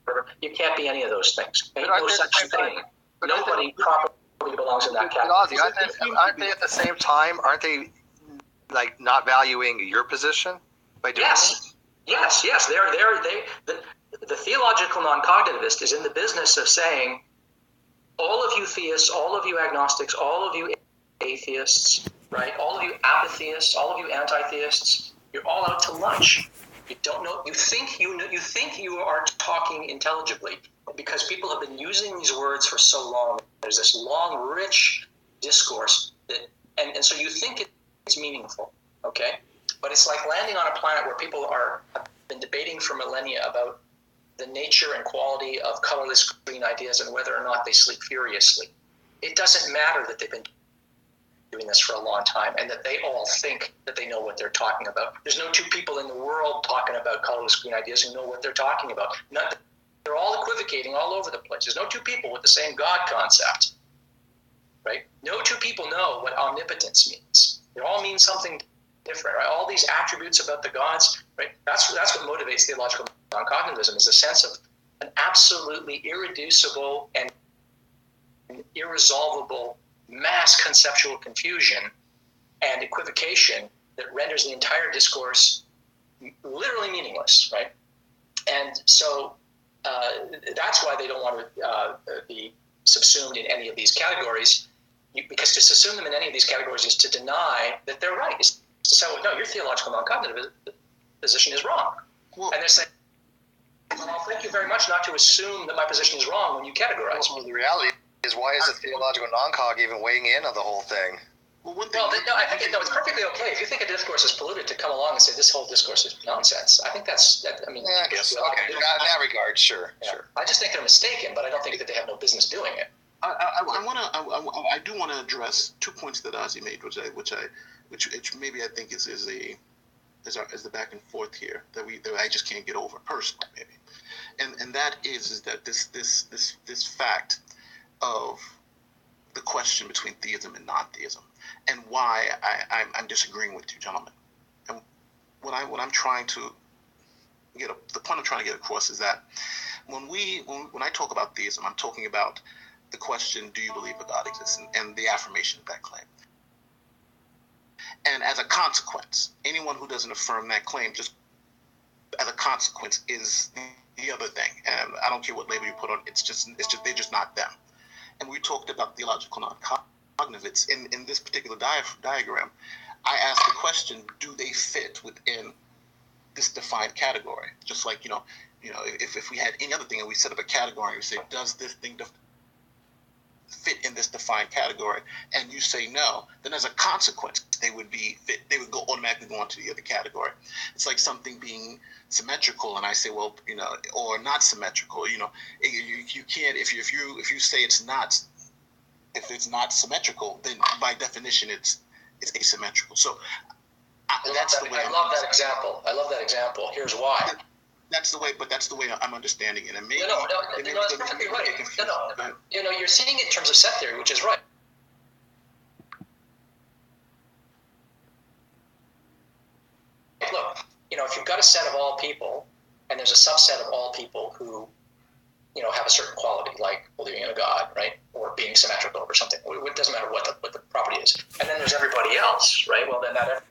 whatever. You can't be any of those things. Ain't no such thing. Nobody properly belongs in that category. Aren't they at the same time? Aren't they like not valuing your position by doing Yes. The theological non-cognitivist is in the business of saying, all of you theists, all of you agnostics, all of you atheists, right? All of you apatheists, all of you anti-theists, you're all out to lunch. You don't know. You think you are talking intelligibly because people have been using these words for so long. There's this long, rich discourse and so you think it's meaningful, okay? But it's like landing on a planet where people have been debating for millennia about the nature and quality of colorless green ideas and whether or not they sleep furiously. It doesn't matter that they've been doing this for a long time and that they all think that they know what they're talking about. There's no two people in the world talking about colorless green ideas who know what they're talking about. They're all equivocating all over the place. There's no two people with the same God concept, right? No two people know what omnipotence means. They all mean something different, right? All these attributes about the gods, right? That's what motivates theological non-cognitivism, is a sense of an absolutely irreducible and irresolvable mass conceptual confusion and equivocation that renders the entire discourse literally meaningless, right? And so that's why they don't want to be subsumed in any of these categories, because to subsume them in any of these categories is to deny that they're right. It's to say, well, no, your theological non-cognitive position is wrong. And they're saying, well, thank you very much not to assume that my position is wrong when you categorize me. The reality is, why is the theological non-cog even weighing in on the whole thing? I think it's perfectly okay if you think a discourse is polluted to come along and say this whole discourse is nonsense. I think I guess okay. In that regard, sure. I just think they're mistaken, but I don't think that they have no business doing it. I do want to address 2 points that Ozzy made, which maybe I think is the back and forth here that I just can't get over personally, maybe, and that is that this fact of the question between theism and non-theism, and why I'm disagreeing with you, gentlemen. And what I'm trying to the point I'm trying to get across is that when I talk about theism, I'm talking about the question, do you believe a God exists, and the affirmation of that claim. And as a consequence, anyone who doesn't affirm that claim, just as a consequence, is the other thing. And I don't care what label you put on it, they're just not them. And we talked about theological non-cognitivists. In this particular diagram, I asked the question, do they fit within this defined category? Just like, if we had any other thing and we set up a category and we say, does this thing fit in this defined category? And you say no, then as a consequence, they would automatically go into the other category. It's like something being symmetrical, and I say, well, or not symmetrical. You can't, if you say it's not symmetrical, then by definition it's asymmetrical. So I love that example. Here's why. That's the way I'm understanding it. And maybe that's perfectly right. You're seeing it in terms of set theory, which is right. Look, if you've got a set of all people, and there's a subset of all people who, have a certain quality, like believing in a God, right, or being symmetrical or something. It doesn't matter what the property is. And then there's everybody else, right? Well, then that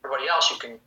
everybody else, you can.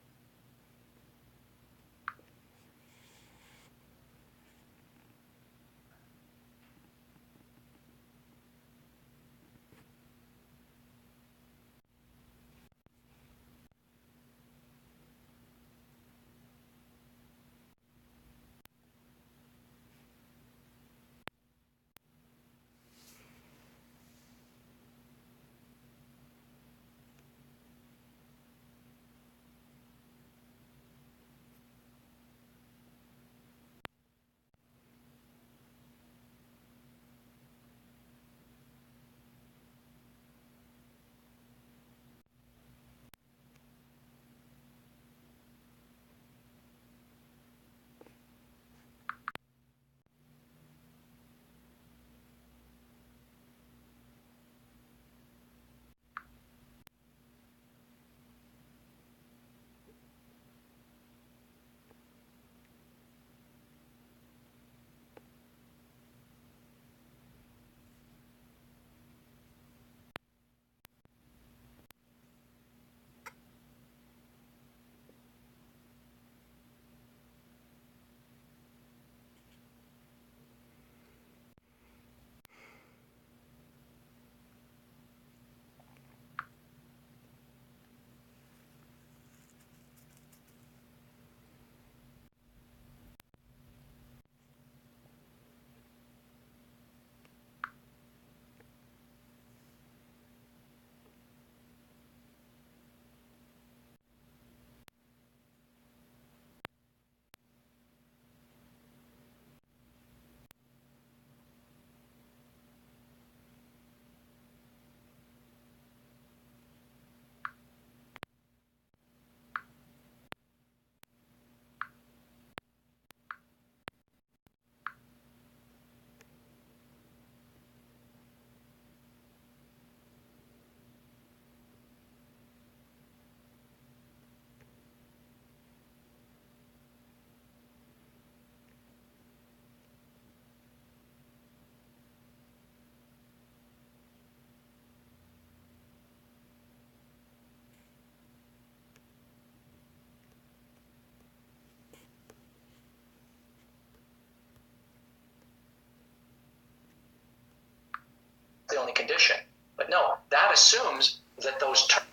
The only condition. But no, that assumes that those terms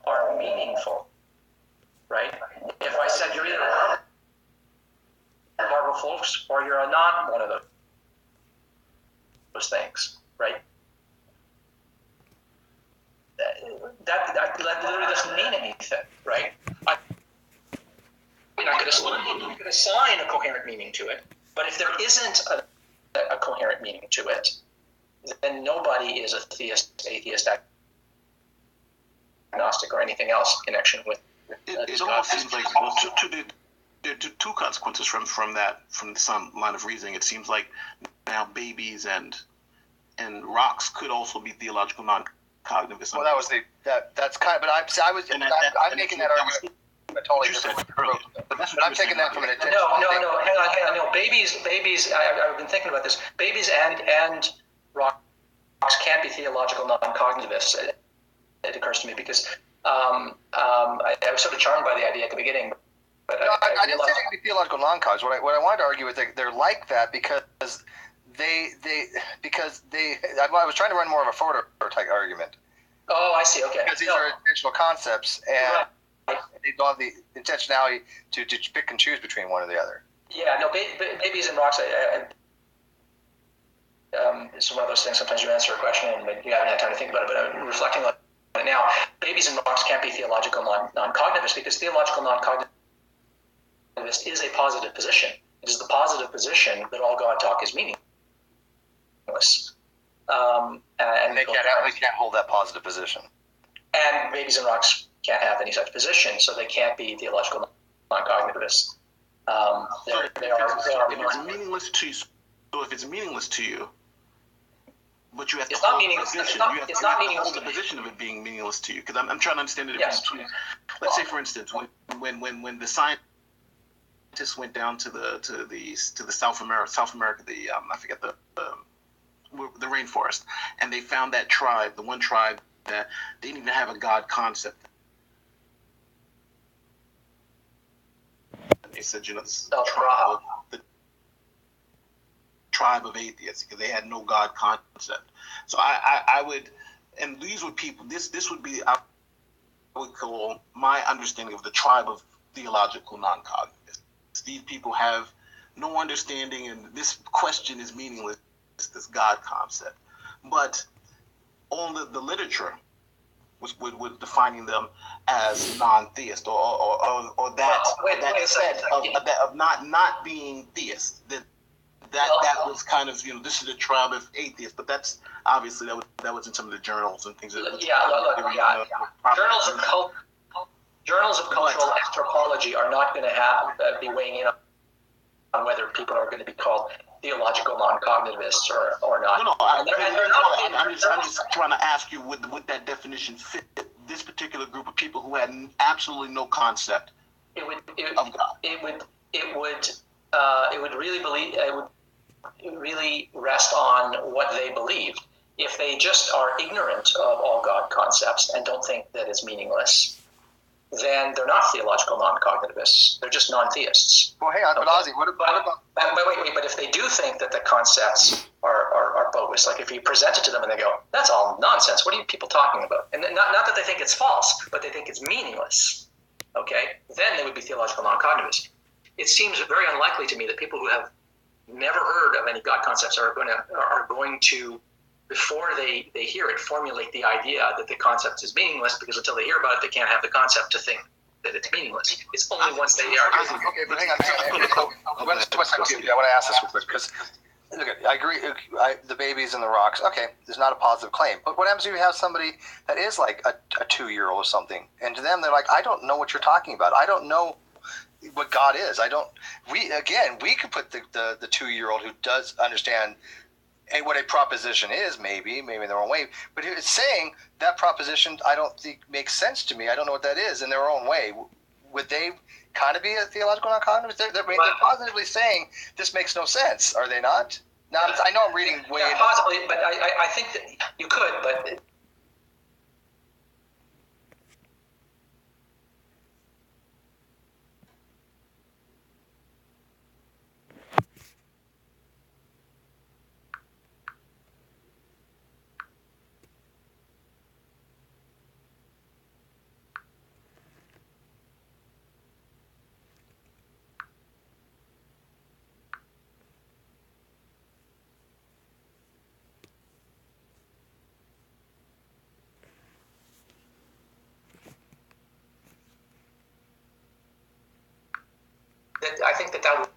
are meaningful, right? If I said you're either a Marvel folks or you're a not one of those things, right? That literally doesn't mean anything, right? You're not going to assign a coherent meaning to it, but if there isn't a coherent meaning to it, then nobody is a theist, atheist, agnostic, or anything else in connection with. It almost seems like there are two consequences from some line of reasoning. It seems like now babies and rocks could also be theological non-cognitive. Well, that was that's kind of, but I'm making that argument. Totally different. But I'm taking that from an intentional. No, hang on. No, babies. I've been thinking about this. Babies and rocks can't be theological non-cognitivists. It occurs to me because I was sort of charmed by the idea at the beginning. But no, I didn't say they could be theological non-cogs. What I wanted to argue is that they're like that because they. I was trying to run more of a Fodor type argument. Oh, I see. Okay. Because these are intentional concepts, and right. They don't have the intentionality to pick and choose between one or the other. Yeah, no, babies and rocks. It's one of those things. Sometimes you answer a question and you haven't had time to think about it. But I'm reflecting on it now. Babies and rocks can't be theological non-cognitivist because theological non-cognitivist is a positive position. It is the positive position that all God talk is meaningless. And they can't hold that positive position. And babies and rocks can't have any such position, so they can't be theological non-cognitivists. It's meaningless to you. So if it's meaningless to you, but you have to hold the position. You have to hold the position of it being meaningless to you. Because I'm trying to understand the difference between. Let's say, for instance, when the scientists went down to the South America, I forget the rainforest, and they found that tribe, the one tribe that they didn't even have a God concept. And they said, this is the tribe of atheists, because they had no God concept. So I would, and these would people, this would be, I would call my understanding of the tribe of theological non-cognitivists. These people have no understanding, and this question is meaningless, this God concept. But on the literature would defining them as non-theist, or that said of not being theist. That was kind of, this is a tribe of atheists, but that's obviously that was in some of the journals and things. Journals of cultural anthropology are not going to be weighing in on whether people are going to be called theological non-cognitivists or not. No, I'm just trying to ask you, would that definition fit this particular group of people who had absolutely no concept of God? It would really rest on what they believed. If they just are ignorant of all God concepts and don't think that it's meaningless, then they're not theological non-cognitivists. They're just non-theists. Well, hang on, but Ozzy, what about? But if they do think that the concepts are bogus, like if you present it to them and they go, "That's all nonsense. What are you people talking about?" And not that they think it's false, but they think it's meaningless. Okay, then they would be theological non-cognitivists. It seems very unlikely to me that people who have never heard of any God concepts are going to, before they hear it, formulate the idea that the concept is meaningless, because until they hear about it, they can't have the concept to think that it's meaningless. It's only once they are. Okay, but hang on. I want to ask this real quick, because look, I agree. The babies and the rocks. Okay, there's not a positive claim. But what happens if you have somebody that is like a 2-year-old or something, and to them they're like, I don't know what you're talking about. I don't know what God is. We could put the 2-year-old who does understand what a proposition is, maybe in the wrong way, but it's saying that proposition I don't think makes sense to me. I don't know what that is in their own way. Would they kind of be a theological non-cognitive? They're positively saying this makes no sense, are they not? Now, I know I'm reading way into possibly, but I think that you could, but I think that would.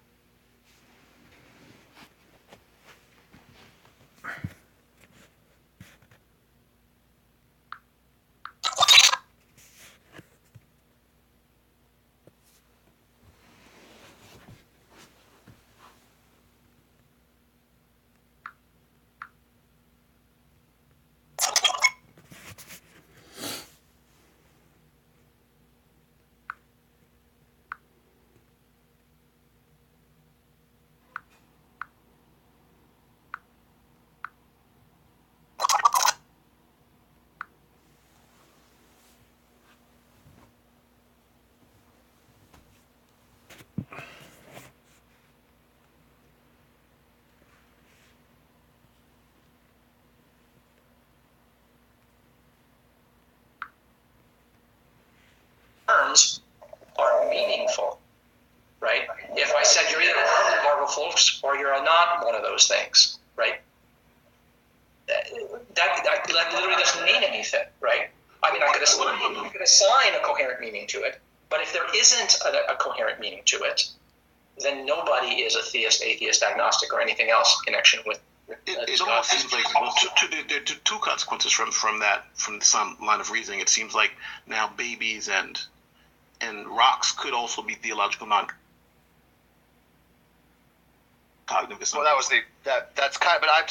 Terms are meaningful, right? If I said you're either a Marvel folks or you're not one of those things, right? That literally doesn't mean anything, right? I mean, I could assign a coherent meaning to it, but if there isn't a coherent meaning to it, then nobody is a theist, atheist, agnostic, or anything else in connection with. It almost seems like there are two consequences from some line of reasoning. It seems like now babies and rocks could also be theological non-cognitive. Well, that was that's kind of. But I'm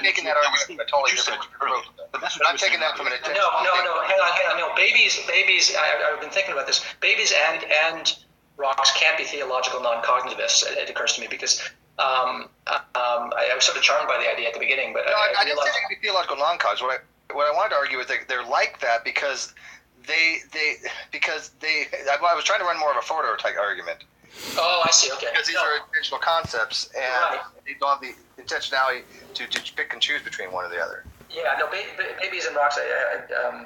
making that argument a totally different approach. But I'm taking that from an attention. No. Hang on. No, babies. I've been thinking about this. Babies and rocks can't be theological non-cognitivists. It occurs to me because. I was sort of charmed by the idea at the beginning, but I didn't say they could be theological non-cognitive. what I wanted to argue is that they're like that because I was trying to run more of a photo-type argument. Oh, I see. Okay. Because these are intentional concepts, and they don't have the intentionality to pick and choose between one or the other. Yeah, no, babies and rocks,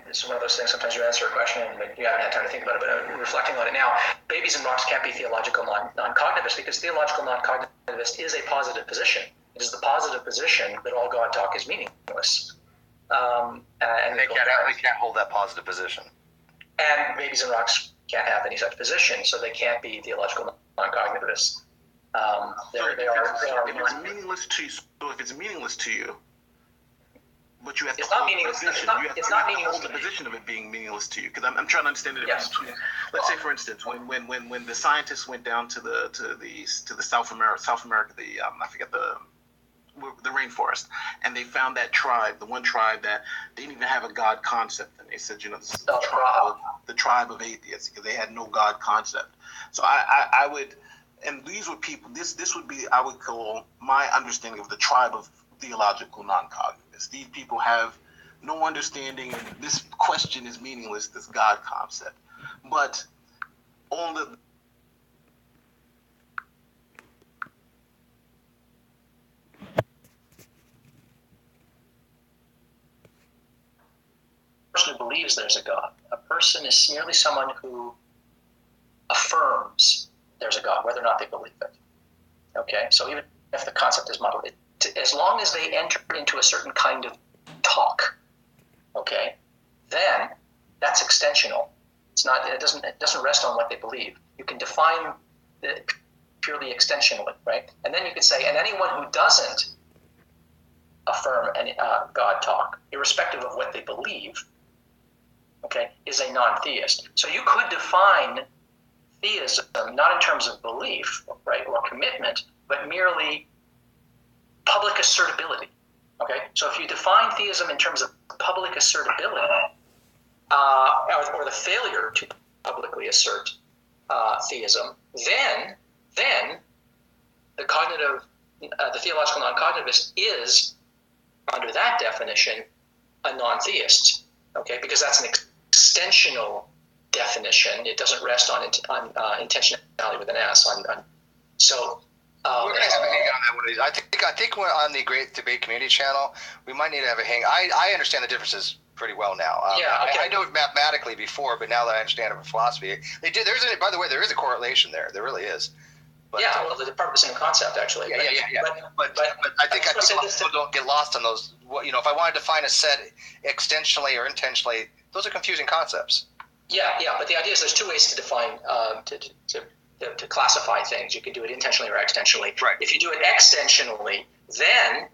it's one of those things, sometimes you answer a question and you haven't had time to think about it, but I'm reflecting on it now. Babies and rocks can't be theological non-cognitivist because theological non-cognitivist is a positive position. It is the positive position that all God talk is meaningless. And they can't hold that positive position. And babies and rocks can't have any such position, so they can't be theological non-cognitivists. If it's meaningless to you, so if it's meaningless to you, but you have to hold the position. You have to hold the position of it being meaningless to you. Because I'm trying to understand the difference between. Let's say, for instance, when the scientists went down to the South America, I forget the rainforest, and they found that tribe, the one tribe that didn't even have a God concept, and they said, this is the tribe of atheists because they had no God concept. So I would, and these were people. This would be, I would call my understanding of the tribe of theological non-cognitivists. These people have no understanding, and this question is meaningless, this God concept. But on the person who believes there's a God. A person is merely someone who affirms there's a God, whether or not they believe it. Okay, so even if the concept is muddled, as long as they enter into a certain kind of talk, okay, then that's extensional. It's not. It doesn't rest on what they believe. You can define it purely extensionally, right? And then you could say, and anyone who doesn't affirm any God talk, irrespective of what they believe, okay, is a non-theist. So you could define theism not in terms of belief, right, or commitment, but merely public assertability. Okay, so if you define theism in terms of public assertability, or the failure to publicly assert theism, then the theological non-cognitivist is, under that definition, a non-theist. Okay, because that's an extensional definition. It doesn't rest on intentionality with an S. So. We're going to have a hang on that one of these. I think we're on the Great Debate Community channel. We might need to have a hang. I understand the differences pretty well now. I know it mathematically before, but now that I understand it with philosophy, they do. By the way, there is a correlation there. There really is. But, well, the purpose and concept actually. Yeah. But I think people don't get lost on those. If I wanted to define a set extensionally or intentionally, those are confusing concepts. Yeah. But the idea is there's two ways to define to classify things. You can do it intentionally or extensionally. Right. If you do it extensionally, then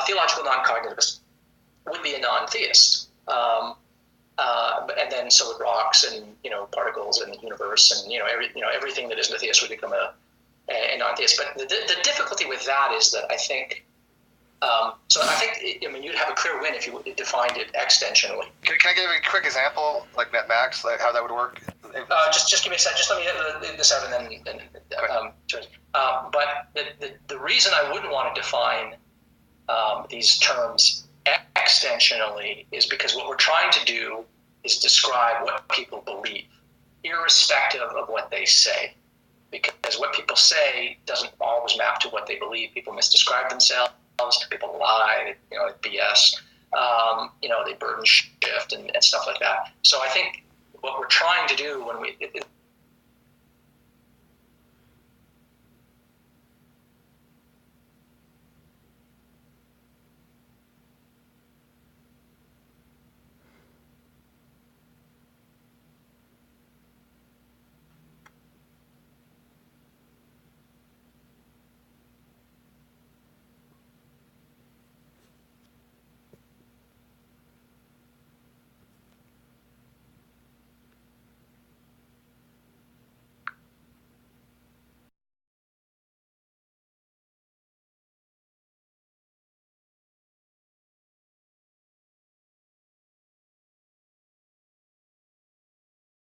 theological non-cognitivists would be a non-theist. And then so would rocks and particles and the universe and everything that isn't a theist would become a non-theist. But the difficulty with that is that I think. You'd have a clear win if you defined it extensionally. Can I give a quick example, like Max, like how that would work? Just give me a sec. Just let me get this out, and then. But the reason I wouldn't want to define these terms extensionally is because what we're trying to do is describe what people believe, irrespective of what they say. Because what people say doesn't always map to what they believe. People misdescribe themselves. People lie, BS. They burden shift and stuff like that. So I think what we're trying to do when